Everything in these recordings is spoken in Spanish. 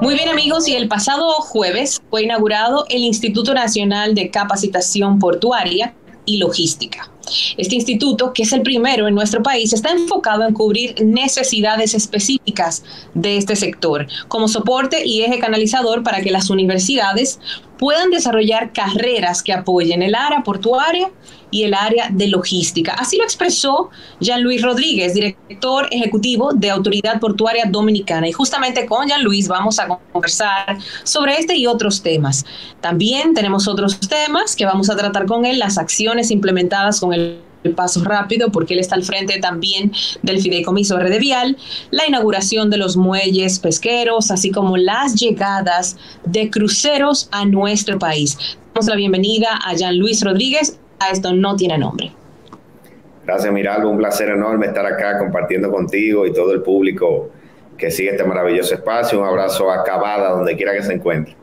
Muy bien, amigos, y el pasado jueves fue inaugurado el Instituto Nacional de Capacitación Portuaria y Logística. Este instituto, que es el primero en nuestro país, está enfocado en cubrir necesidades específicas de este sector, como soporte y eje canalizador para que las universidades puedan desarrollar carreras que apoyen el área portuaria y el área de logística. Así lo expresó Jean-Louis Rodríguez, director ejecutivo de Autoridad Portuaria Dominicana. Y justamente con Jean-Louis vamos a conversar sobre este y otros temas. También tenemos otros temas que vamos a tratar con él, las acciones implementadas con el paso rápido, porque él está al frente también del Fideicomiso Redevial, la inauguración de los muelles pesqueros, así como las llegadas de cruceros a nuestro país. Damos la bienvenida a Jean-Louis Rodríguez. A Esto No Tiene Nombre. Gracias, Miraldo. Un placer enorme estar acá compartiendo contigo y todo el público que sigue este maravilloso espacio. Un abrazo a Cavada, donde quiera que se encuentre.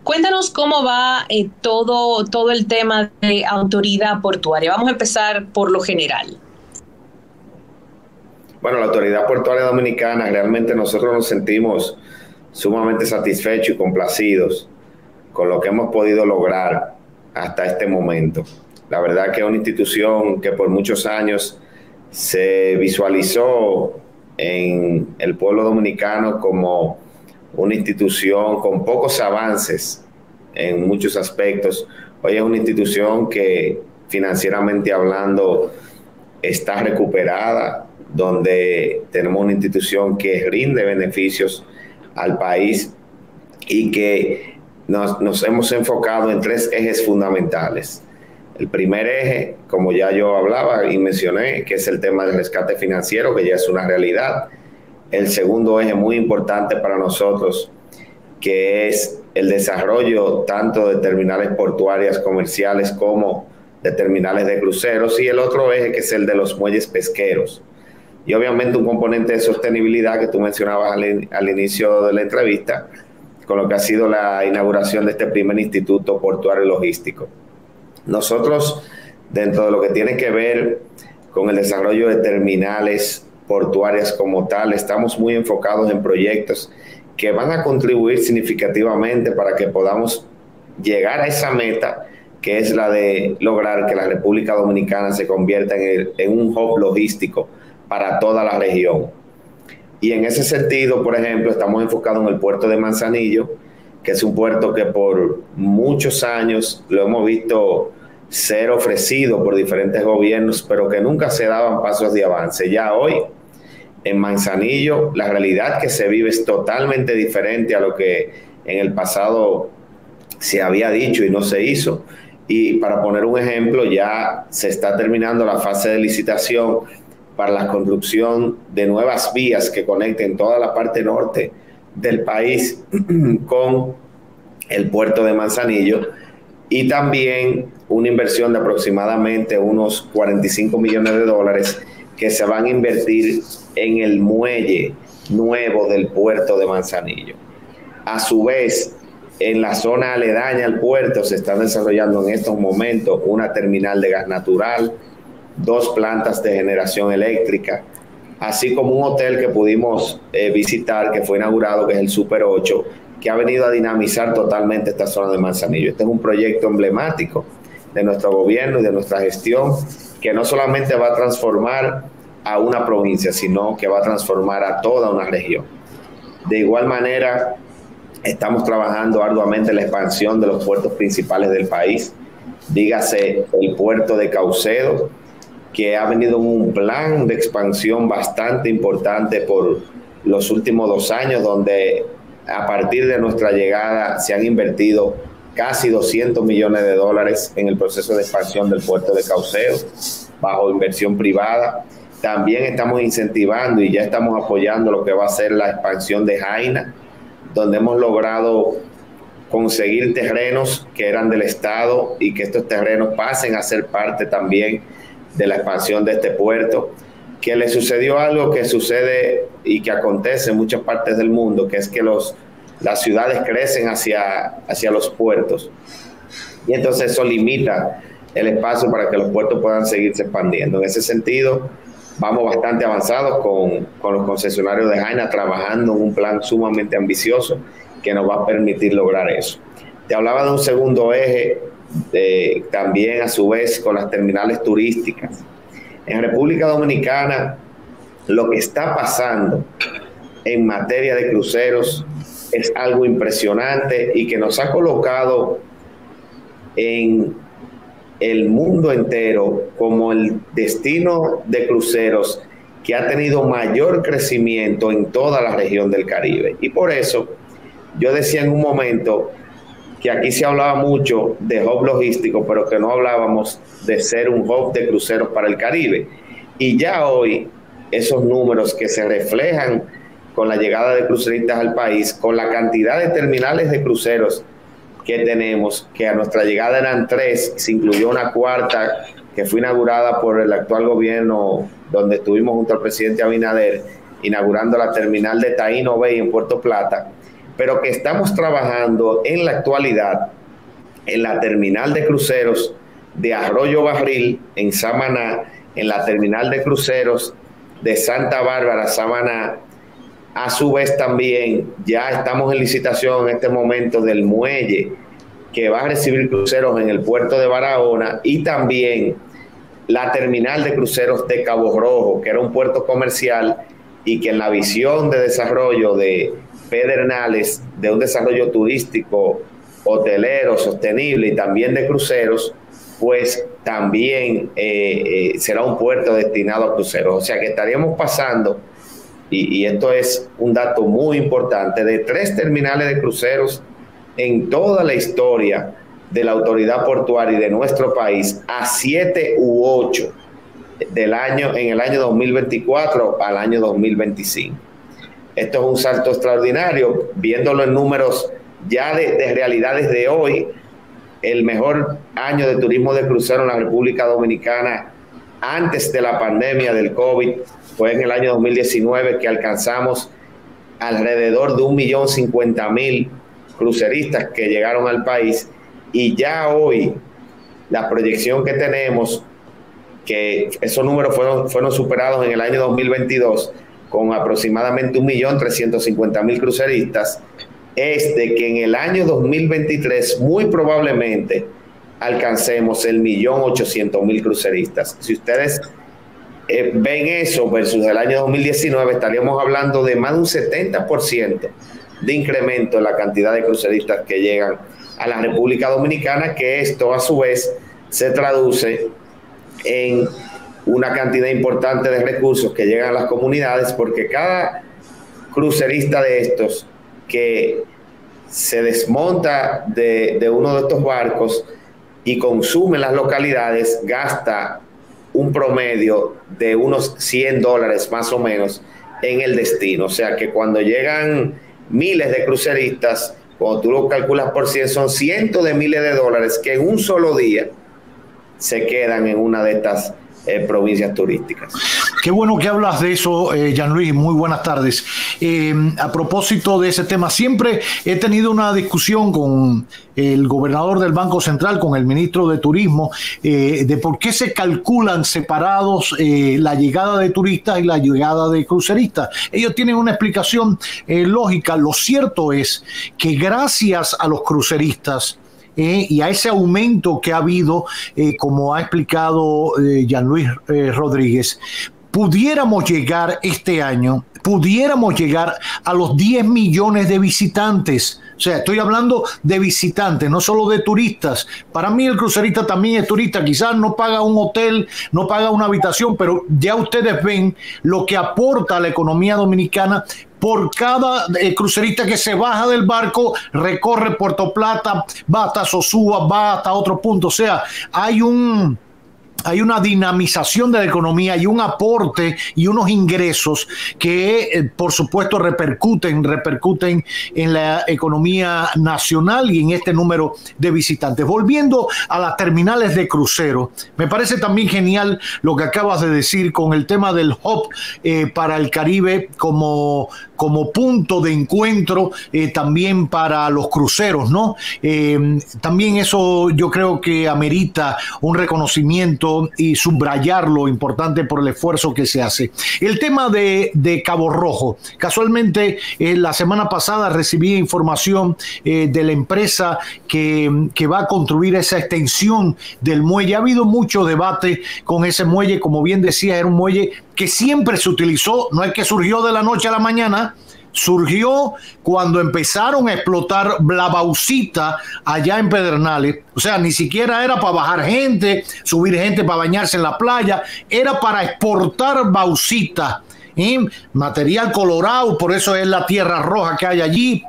Cuéntanos cómo va todo el tema de autoridad portuaria. Vamos a empezar por lo general. Bueno, la Autoridad Portuaria Dominicana, realmente nosotros nos sentimos sumamente satisfechos y complacidos con lo que hemos podido lograr hasta este momento. La verdad que es una institución que por muchos años se visualizó en el pueblo dominicano como una institución con pocos avances en muchos aspectos. Hoy es una institución que financieramente hablando está recuperada, donde tenemos una institución que rinde beneficios al país y que nos hemos enfocado en tres ejes fundamentales. El primer eje, como ya yo hablaba y mencioné, que es el tema del rescate financiero, que ya es una realidad. El segundo eje muy importante para nosotros, que es el desarrollo tanto de terminales portuarias comerciales como de terminales de cruceros. Y el otro eje, que es el de los muelles pesqueros. Y obviamente un componente de sostenibilidad que tú mencionabas al inicio de la entrevista, con lo que ha sido la inauguración de este primer instituto portuario y logístico. Nosotros, dentro de lo que tiene que ver con el desarrollo de terminales portuarias como tal, estamos muy enfocados en proyectos que van a contribuir significativamente para que podamos llegar a esa meta, que es la de lograr que la República Dominicana se convierta en un hub logístico para toda la región. Y en ese sentido, por ejemplo, estamos enfocados en el puerto de Manzanillo, que es un puerto que por muchos años lo hemos visto ser ofrecido por diferentes gobiernos, pero que nunca se daban pasos de avance. Ya hoy, en Manzanillo, la realidad que se vive es totalmente diferente a lo que en el pasado se había dicho y no se hizo. Y para poner un ejemplo, ya se está terminando la fase de licitación para la construcción de nuevas vías que conecten toda la parte norte del país con el puerto de Manzanillo, y también una inversión de aproximadamente unos 45 millones de dólares que se van a invertir en el muelle nuevo del puerto de Manzanillo. A su vez, en la zona aledaña al puerto se están desarrollando en estos momentos una terminal de gas natural, 2 plantas de generación eléctrica, así como un hotel que pudimos visitar, que fue inaugurado, que es el Super 8, que ha venido a dinamizar totalmente esta zona de Manzanillo. Este es un proyecto emblemático de nuestro gobierno y de nuestra gestión, que no solamente va a transformar a una provincia, sino que va a transformar a toda una región. De igual manera, estamos trabajando arduamente en la expansión de los puertos principales del país, dígase el puerto de Caucedo, que ha venido un plan de expansión bastante importante por los últimos 2 años, donde a partir de nuestra llegada se han invertido casi 200 millones de dólares en el proceso de expansión del puerto de Caucedo, bajo inversión privada. También estamos incentivando y ya estamos apoyando lo que va a ser la expansión de Jaina, donde hemos logrado conseguir terrenos que eran del Estado y que estos terrenos pasen a ser parte también de la expansión de este puerto, que le sucedió algo que sucede y que acontece en muchas partes del mundo, que es que las ciudades crecen hacia los puertos, y entonces eso limita el espacio para que los puertos puedan seguirse expandiendo. En ese sentido, vamos bastante avanzados con los concesionarios de Jaina, trabajando en un plan sumamente ambicioso que nos va a permitir lograr eso. Te hablaba de un segundo eje, también a su vez con las terminales turísticas. En República Dominicana, lo que está pasando en materia de cruceros es algo impresionante y que nos ha colocado en el mundo entero como el destino de cruceros que ha tenido mayor crecimiento en toda la región del Caribe. Y por eso yo decía en un momento que aquí se hablaba mucho de hub logístico, pero que no hablábamos de ser un hub de cruceros para el Caribe. Y ya hoy esos números que se reflejan con la llegada de cruceristas al país, con la cantidad de terminales de cruceros que tenemos, que a nuestra llegada eran 3, se incluyó una cuarta que fue inaugurada por el actual gobierno, donde estuvimos junto al presidente Abinader, inaugurando la terminal de Taíno Bay en Puerto Plata, pero que estamos trabajando en la actualidad en la terminal de cruceros de Arroyo Barril, en Samaná, en la terminal de cruceros de Santa Bárbara, Samaná. A su vez también ya estamos en licitación en este momento del muelle que va a recibir cruceros en el puerto de Barahona, y también la terminal de cruceros de Cabo Rojo, que era un puerto comercial y que en la visión de desarrollo de Pedernales, de un desarrollo turístico, hotelero, sostenible y también de cruceros, pues también será un puerto destinado a cruceros. O sea que estaríamos pasando, y esto es un dato muy importante, de 3 terminales de cruceros en toda la historia de la autoridad portuaria y de nuestro país a 7 u 8 en el año 2024 al año 2025. Esto es un salto extraordinario, viéndolo en números ya de realidades de hoy. El mejor año de turismo de crucero en la República Dominicana antes de la pandemia del COVID fue en el año 2019, que alcanzamos alrededor de 1.050.000 cruceristas que llegaron al país, y ya hoy la proyección que tenemos, que esos números fueron superados en el año 2022 con aproximadamente 1.350.000 cruceristas, es de que en el año 2023 muy probablemente alcancemos el 1.800.000 cruceristas. Si ustedes ven eso versus el año 2019, estaríamos hablando de más de un 70% de incremento en la cantidad de cruceristas que llegan a la República Dominicana, que esto a su vez se traduce en una cantidad importante de recursos que llegan a las comunidades, porque cada crucerista de estos que se desmonta de uno de estos barcos y consume en las localidades gasta un promedio de unos $100 más o menos en el destino. O sea que cuando llegan miles de cruceristas, cuando tú lo calculas por 100, son cientos de miles de dólares que en un solo día se quedan en una de estas provincias turísticas. Qué bueno que hablas de eso, Jean-Louis. Muy buenas tardes. A propósito de ese tema, siempre he tenido una discusión con el gobernador del Banco Central, con el ministro de Turismo, de por qué se calculan separados la llegada de turistas y la llegada de cruceristas. Ellos tienen una explicación lógica. Lo cierto es que gracias a los cruceristas y a ese aumento que ha habido, como ha explicado Jean-Louis Rodríguez, pudiéramos llegar este año, pudiéramos llegar a los 10 millones de visitantes. O sea, estoy hablando de visitantes, no solo de turistas. Para mí el crucerista también es turista. Quizás no paga un hotel, no paga una habitación, pero ya ustedes ven lo que aporta a la economía dominicana por cada crucerista que se baja del barco, recorre Puerto Plata, va hasta Sosúa, va hasta otro punto. O sea, hay una dinamización de la economía y un aporte y unos ingresos que, por supuesto, repercuten en la economía nacional y en este número de visitantes. Volviendo a las terminales de crucero, me parece también genial lo que acabas de decir con el tema del hub para el Caribe como punto de encuentro también para los cruceros, ¿no? También eso yo creo que amerita un reconocimiento esto y subrayar lo importante por el esfuerzo que se hace. El tema de Cabo Rojo. Casualmente, la semana pasada recibí información de la empresa que va a construir esa extensión del muelle. Ha habido mucho debate con ese muelle. Como bien decía, era un muelle que siempre se utilizó, no es que surgió de la noche a la mañana. Surgió cuando empezaron a explotar la bauxita allá en Pedernales. O sea, ni siquiera era para bajar gente, subir gente para bañarse en la playa, era para exportar bauxita, material colorado, por eso es la tierra roja que hay allí,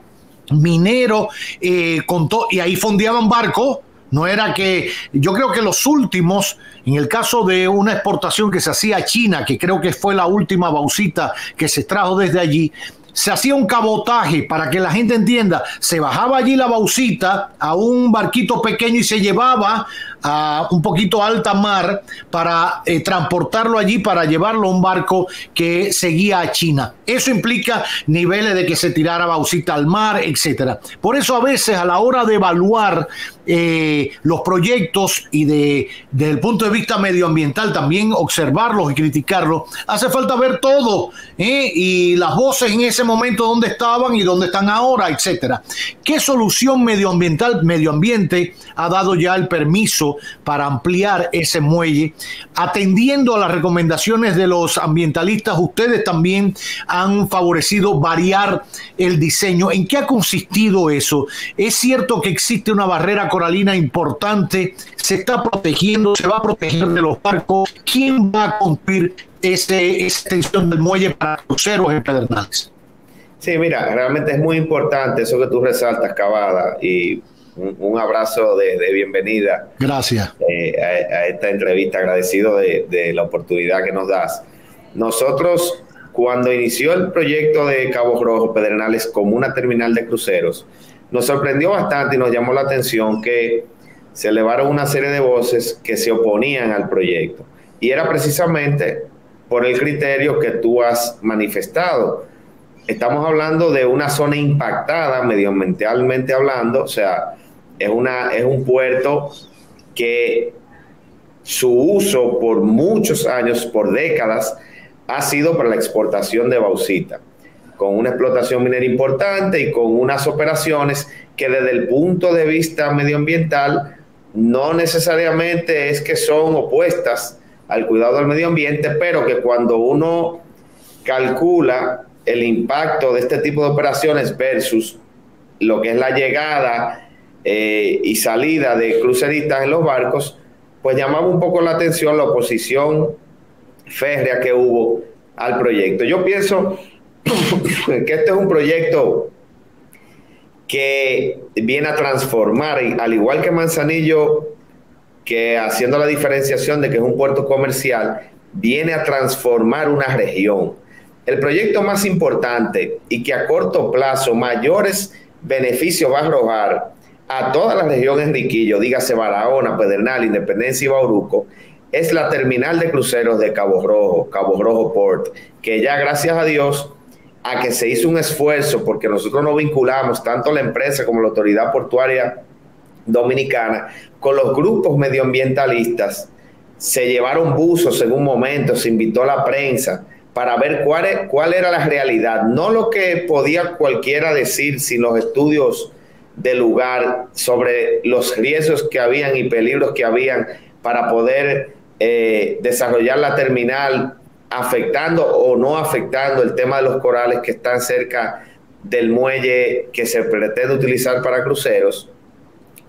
minero, y ahí fondeaban barcos. No era que, yo creo que los últimos, en el caso de una exportación que se hacía a China, que creo que fue la última bauxita que se trajo desde allí, se hacía un cabotaje, para que la gente entienda, se bajaba allí la bauxita a un barquito pequeño y se llevaba a un poquito alta mar para transportarlo allí, para llevarlo a un barco que seguía a China. Eso implica niveles de que se tirara bauxita al mar, etcétera. Por eso a veces a la hora de evaluar los proyectos y desde el punto de vista medioambiental también observarlos y criticarlos, hace falta ver todo, y las voces en ese momento dónde estaban y dónde están ahora, etcétera. ¿Qué solución medioambiente ha dado ya el permiso para ampliar ese muelle? Atendiendo a las recomendaciones de los ambientalistas, ustedes también han favorecido variar el diseño. ¿En qué ha consistido eso? ¿Es cierto que existe una barrera coralina importante? ¿Se está protegiendo? ¿Se va a proteger de los barcos? ¿Quién va a construir esa extensión del muelle para cruceros en Pedernales? Sí, mira, realmente es muy importante eso que tú resaltas, Cavada, y un abrazo de bienvenida. Gracias. A esta entrevista, agradecido de la oportunidad que nos das. Nosotros, cuando inició el proyecto de Cabo Rojo, Pedernales, como una terminal de cruceros, nos sorprendió bastante y nos llamó la atención que se elevaron una serie de voces que se oponían al proyecto. Y era precisamente por el criterio que tú has manifestado. Estamos hablando de una zona impactada medioambientalmente hablando, o sea, es un puerto que su uso por muchos años, por décadas, ha sido para la exportación de bauxita, con una explotación minera importante y con unas operaciones que desde el punto de vista medioambiental no necesariamente es que son opuestas al cuidado del medio ambiente, pero que cuando uno calcula el impacto de este tipo de operaciones versus lo que es la llegada y salida de cruceristas en los barcos, pues llamaba un poco la atención la oposición férrea que hubo al proyecto. Yo pienso que este es un proyecto que viene a transformar, al igual que Manzanillo, que haciendo la diferenciación de que es un puerto comercial, viene a transformar una región. El proyecto más importante y que a corto plazo mayores beneficios va a arrojar a toda la región Enriquillo, dígase Barahona, Pedernal, Independencia y Bauruco, es la terminal de cruceros de Cabo Rojo Port, que ya gracias a Dios a que se hizo un esfuerzo, porque nosotros nos vinculamos, tanto la empresa como la autoridad portuaria dominicana, con los grupos medioambientalistas. Se llevaron buzos en un momento, se invitó a la prensa para ver cuál era la realidad, no lo que podía cualquiera decir, sino los estudios del lugar sobre los riesgos que habían y peligros que habían para poder desarrollar la terminal, afectando o no afectando el tema de los corales que están cerca del muelle que se pretende utilizar para cruceros.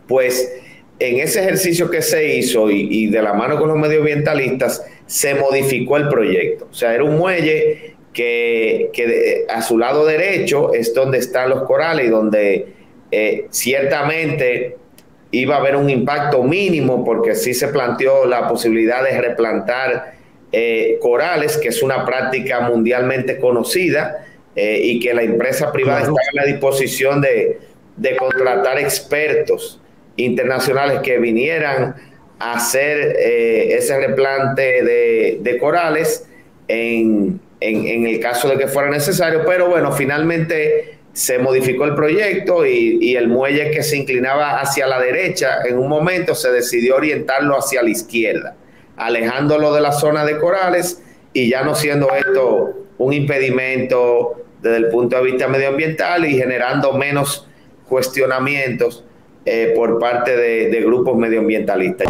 Pues en ese ejercicio que se hizo y de la mano con los medioambientalistas, se modificó el proyecto. O sea, era un muelle que a su lado derecho es donde están los corales y donde ciertamente iba a haber un impacto mínimo, porque sí se planteó la posibilidad de replantar corales, que es una práctica mundialmente conocida, y que la empresa privada está en la disposición de contratar expertos internacionales que vinieran a hacer ese replante de corales en el caso de que fuera necesario. Pero bueno, finalmente se modificó el proyecto y el muelle que se inclinaba hacia la derecha en un momento se decidió orientarlo hacia la izquierda. alejándolo de la zona de corales y ya no siendo esto un impedimento desde el punto de vista medioambiental y generando menos cuestionamientos por parte de grupos medioambientalistas.